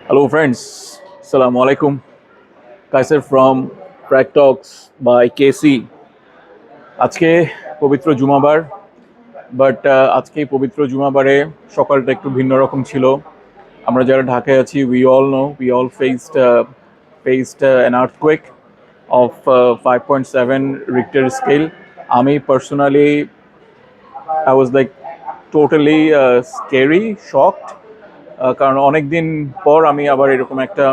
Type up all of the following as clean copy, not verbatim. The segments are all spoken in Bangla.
Hello, friends. Assalamu alaikum. Kaiser from Crack Talks by KC. আজকে পবিত্র জুমাবার, বাট আজকে এই পবিত্র জুমাবারে সকালটা একটু ভিন্ন রকম ছিল। আমরা যারা ঢাকায় আছি, we all faced an earthquake of 5.7 Richter scale. আমি personally I was like totally scary, shocked. কারণ অনেক দিন পর আমি আবার এরকম একটা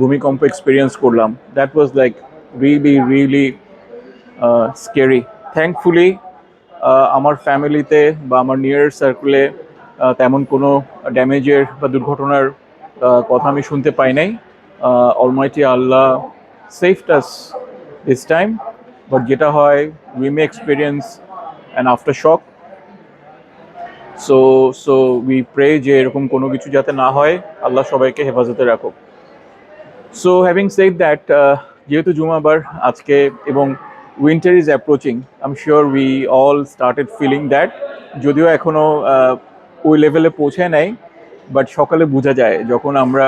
ভূমিকম্প এক্সপিরিয়েন্স করলাম। That was like really scary. Thankfully আমার ফ্যামিলিতে বা আমার নিয়ার সার্কেলে তেমন কোনো ড্যামেজের বা দুর্ঘটনার কথা আমি শুনতে পাই নাই। Almighty Allah saved us this time, but যেটা হয় we may experience an aftershock. So so we pray যে এরকম কোনো কিছু যাতে না হয়, আল্লাহ সবাইকে হেফাজতে রাখুক। সো হ্যাভিং সেড দ্যাট, যেহেতু জুমাবার আজকে এবং winter is approaching, I am sure we all started feeling that. যদিও এখনও ওই লেভেলে পৌঁছায় নাই, বাট সকালে বোঝা যায় যখন আমরা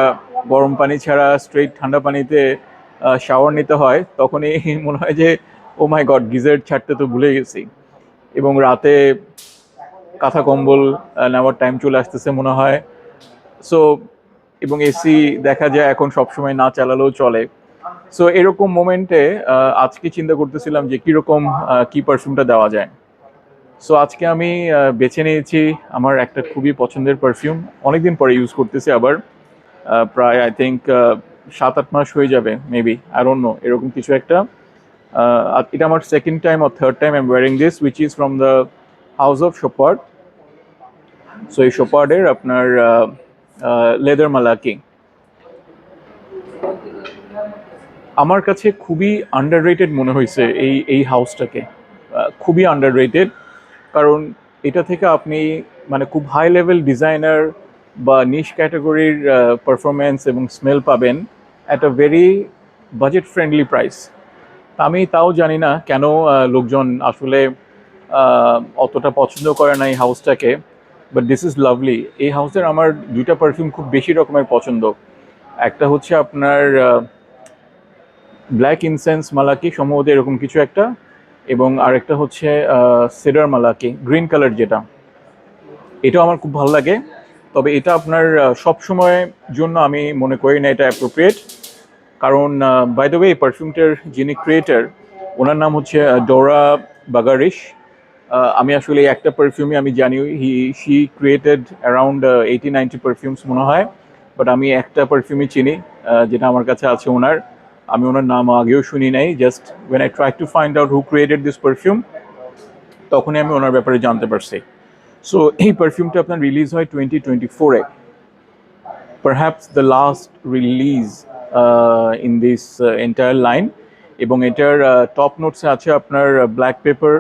গরম পানি ছাড়া স্ট্রেট ঠান্ডা পানিতে শাওয়ার নিতে হয়, তখনই মনে হয় যে ও মাই গড, গিজার ছাড়তে তো ভুলে গেছি। এবং রাতে কাঁথা কম্বল নেওয়ার টাইম চলে আসতেছে মনে হয়। সো এবং এসি দেখা যায় এখন সবসময় না চালালেও চলে। সো এরকম মোমেন্টে আজকে চিন্তা করতেছিলাম যে কীরকম কি পারফিউমটা দেওয়া যায়। সো আজকে আমি বেছে নিয়েছি আমার একটা খুবই পছন্দের পারফিউম। অনেকদিন পরে ইউজ করতেছি আবার, প্রায় আই থিঙ্ক 7-8 মাস হয়ে যাবে মেবি, আই ডোন্ট নো, এরকম কিছু একটা। এটা আমার second time or third time I am wearing this, which is from the house of Chopard. So এই শোপার্ডের আপনার লেদার মালাকি আমার কাছে খুবই আন্ডাররেটেড মনে হয়েছে। এই হাউসটাকে খুবই আন্ডাররেটেড, কারণ এটা থেকে আপনি মানে খুব হাই লেভেল ডিজাইনার বা নিশ ক্যাটাগরির পারফরমেন্স এবং স্মেল পাবেন at a very budget friendly price. আমি তাও জানি না কেন লোকজন আসলে অতটা পছন্দ করে না এই হাউসটাকে, বাট দিস ইজ লাভলি। এই হাউসের আমার দুইটা পারফিউম খুব বেশি রকমের পছন্দ। একটা হচ্ছে আপনার ব্ল্যাক ইনসেন্স মালাকি, সম্ভবত এরকম কিছু একটা, এবং আরেকটা হচ্ছে সেডার মালাকি, গ্রিন কালার যেটা। এটাও আমার খুব ভালো লাগে, তবে এটা আপনার সব সময়ের জন্য আমি মনে করি না এটা অ্যাপ্রোপ্রিয়েট। কারণ বাই দ্য ওয়ে, পারফিউমটার যিনি ক্রিয়েটার, ওনার নাম হচ্ছে ডোরা বাগারিশ। আমি আসলে একটা পারফিউমই আমি জানি, শি ক্রিয়েটেড অ্যারাউন্ড 80-90 পারফিউমস মনে হয়, বাট আমি একটা পারফিউমই চিনি যেটা আমার কাছে আছে ওনার। আমি ওনার নাম আগেও শুনি নাই, just when I try to find out who created this perfume, তখনই আমি ওনার ব্যাপারে জানতে পারছি। সো এই পারফিউমটা আপনার রিলিজ হয় 2024-এ, perhaps the last release in this entire line. এবং এটার টপ নোটসে আছে আপনার ব্ল্যাক পেপার,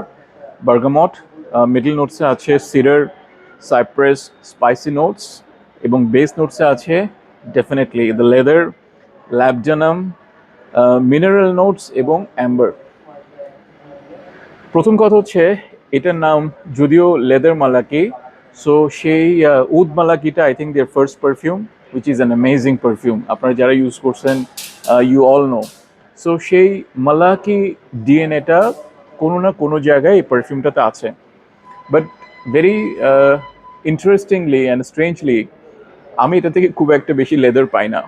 বার্গামট, মিডল নোটসে আছে সিডার, সাইপ্রেস, স্পাইসি নোটস, এবং বেস নোটসে আছে definitely the leather, labdanum, mineral notes এবং অ্যাম্বার। প্রথম কথা হচ্ছে এটার নাম যদিও লেদার মালাকি, সো সেই উদ মালাকিটা I think their first perfume, which is an amazing perfume. আপনারা যারা ইউজ করছেন ইউ অল নো। সো সেই মালাকি ডিএনএটা কোনো না কোনো জায়গায় এই পারফিউমটাতে আছে, but very interestingly and strangely আমি এটা থেকে খুব একটা বেশি লেদার পাই না।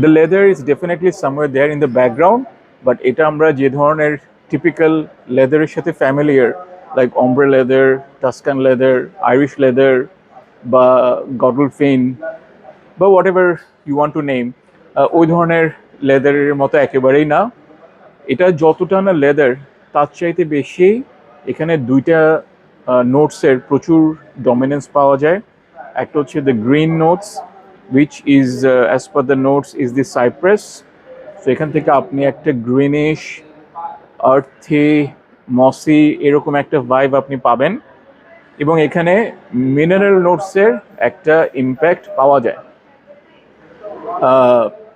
The leather is definitely somewhere there in the background, but এটা আমরা যে ধরনের টিপিক্যাল লেদারের সাথে familiar, like ombre leather, Tuscan leather, Irish leather, বা গডলফিন, বা whatever you want to name, ওই ধরনের লেদারের মতো একেবারেই না। এটা যতটা না লেদার, তার চাইতে বেশি এখানে দুইটা নোটসের প্রচুর ডমিনেন্স পাওয়া যায়। একটা হচ্ছে the green notes, which is as per the notes is the cypress. So এখান থেকে আপনি একটা গ্রিনিশ, আর্থি, মসি এরকম একটা ভাইব আপনি পাবেন, এবং এখানে মিনারেল নোটসের একটা ইম্প্যাক্ট পাওয়া যায়।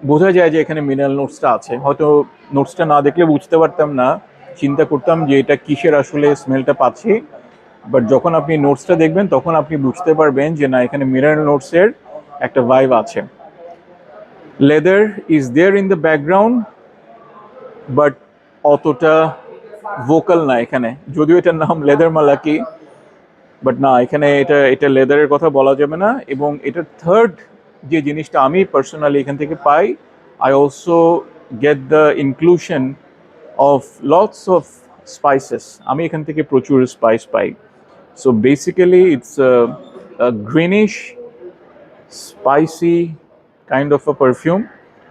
বোঝা যায় যে এখানে মিনারেল নোটসটা আছে। হয়তো নোটসটা না দেখলে বুঝতে পারতাম না, চিন্তা করতাম যে এটা কিসের আসলে স্মেলটা পাচ্ছি, বাট যখন আপনি নোটসটা দেখবেন তখন আপনি বুঝতে পারবেন যে না এখানে মিনারেল নোটসের একটা ভাইব আছে। Leather is there in the background, but অতটা ভোকাল না এখানে, যদিও এটার নাম লেদার মালাকি, বাট না এখানে এটা লেদারের কথা বলা যাবে না। এবং এটার থার্ড যে জিনিসটা আমি পার্সোনালি এখান থেকে পাই, I also get the inclusion of lots of spices. আমি এখান থেকে প্রচুর স্পাইস পাই। So basically it's greenish spicy kind of a perfume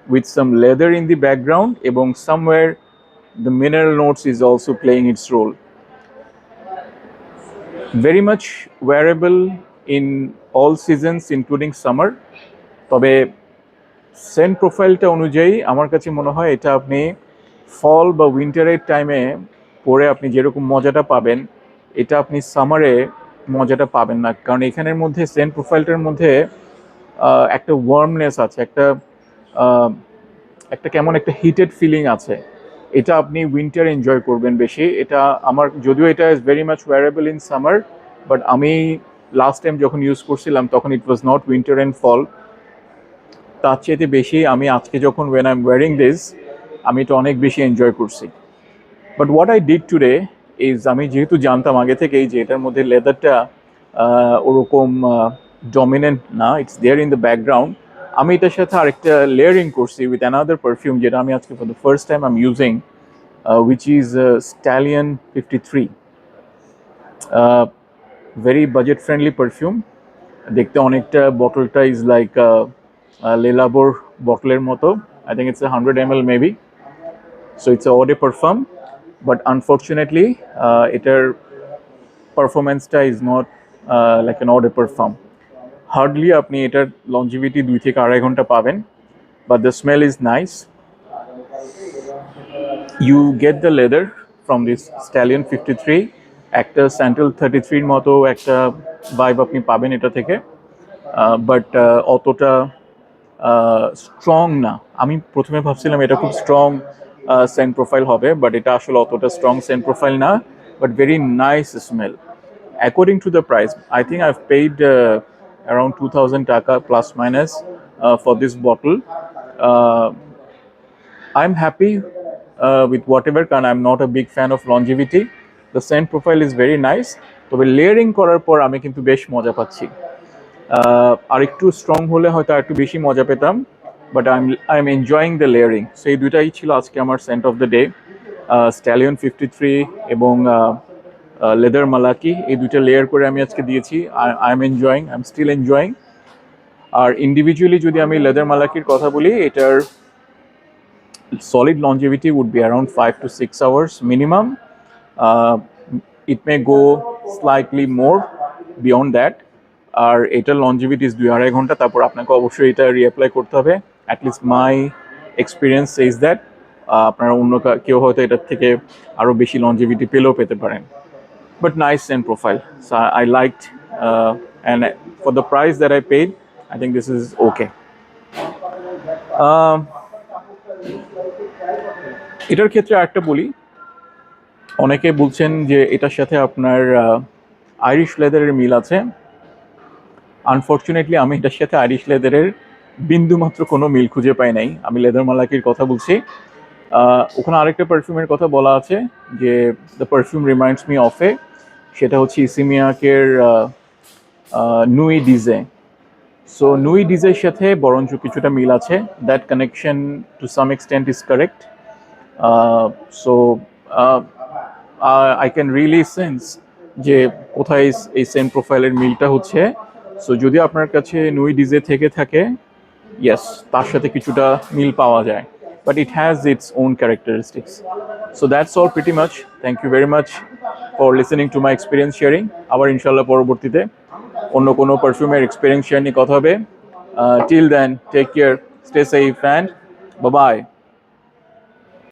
with some leather in the background, এবং somewhere the mineral notes is also playing its role. Very much wearable in all seasons including summer. তবে সেন্ট প্রোফাইলটা অনুযায়ী আমার কাছে মনে হয় এটা আপনি ফল বা উইন্টারের টাইমে পরে আপনি যেরকম মজাটা পাবেন এটা আপনি সামারে মজাটা পাবেন না, কারণ এখানের মধ্যে সেন্ট প্রোফাইলটার মধ্যে একটা ওয়ার্মনেস আছে, একটা কেমন একটা হিটেড ফিলিং আছে। এটা আপনি উইন্টার এনজয় করবেন বেশি। এটা আমার, যদিও এটা is very much wearable in summer, but আমি লাস্ট টাইম যখন ইউজ করছিলাম তখন it was not winter and fall. তার চেয়ে বেশি আমি আজকে যখন when I am wearing this আমি এটা অনেক বেশি এনজয় করছি। But what I did today is, আমি যেহেতু জানতাম আগে থেকেই যে এটার মধ্যে লেদারটা ওরকম ডমিনেন্ট না, it's there in the background, আমি এটার সাথে আরেকটা লেয়ারিং করছি উইথ অ্যানাদার পারফিউম, যেটা আমি আজকে for the first time I M using, which is Stallion 53. Very budget friendly perfume. দেখতে অনেকটা, বটলটা ইজ লাইক লেলাবোর বটলের মতো। I think it's 100 ml maybe. So it's a eau de parfum, but unfortunately এটার পারফরমেন্সটা is not like an eau de parfum. Hardly আপনি এটার লঞ্জিভিটি 2 থেকে 2.5 ঘন্টা পাবেন, but the smell is nice. You get the leather from this Stallion 53, একটা স্যান্ডেল 33 মতো একটা ভাইব আপনি পাবেন এটা থেকে, বাট অতটা স্ট্রং না। আমি প্রথমে ভাবছিলাম এটা খুব স্ট্রং সেন্ট প্রোফাইল হবে, বাট এটা আসলে অতটা স্ট্রং সেন্ট প্রোফাইল না, but very nice smell. According to the price, I think I've paid around 2000 টাকা plus minus for this bottle. I'm happy with whatever, কারণ I'm not a big fan of longevity. The scent profile is very nice, তবে লেয়ারিং করার পর আমি কিন্তু বেশ মজা পাচ্ছি। আর একটু স্ট্রং হলে হয়তো আর একটু বেশি মজা পেতাম, but I am enjoying the layering. So এই দুটাই ছিল আজকে আমার scent of the day, Stallion 53 এবং লেদার মালাকি। এই দুইটা লেয়ার করে আমি আজকে দিয়েছি। I am enjoying, I am still enjoying. আর ইন্ডিভিজুয়ালি যদি আমি লেদার মালাকির কথা বলি, এটার solid longevity would be around 5 to 6 hours minimum. It may go slightly more beyond that. আর এটার লঞ্জিভিটি ইজ 2-2.5 ঘন্টা, তারপর আপনাকে অবশ্যই এটা রিঅ্যাপ্লাই করতে হবে। At least my experience is that. আপনারা অন্য কেউ হয়তো এটার থেকে আরও বেশি লঞ্জিভিটি পেলেও পেতে পারেন। But nice scent profile, so I liked, and for the price that I paid I think this is okay. এটার ক্ষেত্রে আরেকটা বলি, অনেকে বলছেন যে এটার সাথে আপনার আইরিশ লেদারের মিল আছে। আনফর্চুনেটলি আমি এটার সাথে আইরিশ লেদারের বিন্দুমাত্র কোনো মিল খুঁজে পাই নাই। আমি লেদার মালাকির কথা বলছি। ওখানে আরেকটা পারফিউমের কথা বলা আছে যে the perfume reminds me of a, সেটা হচ্ছে ইসিমিয়াকের নুই ডিজে। সো নুই ডিজের সাথে বরঞ্চ কিছুটা মিল আছে। That connection to some extent is correct. So I can really sense যে কোথায় এই সেন্ট প্রোফাইলের মিলটা হচ্ছে। সো যদি আপনার কাছে নুই ডিজে থেকে থাকে, ইয়েস, তার সাথে কিছুটা মিল পাওয়া যায়, but it has its own characteristics. So that's all pretty much. Thank you very much for listening to my experience sharing. আবার ইনশাল্লাহ পরবর্তীতে অন্য কোনো পারফিউমের এক্সপিরিয়েন্স শেয়ার নিয়ে কথা হবে। Till then, take care, stay safe, and bye by.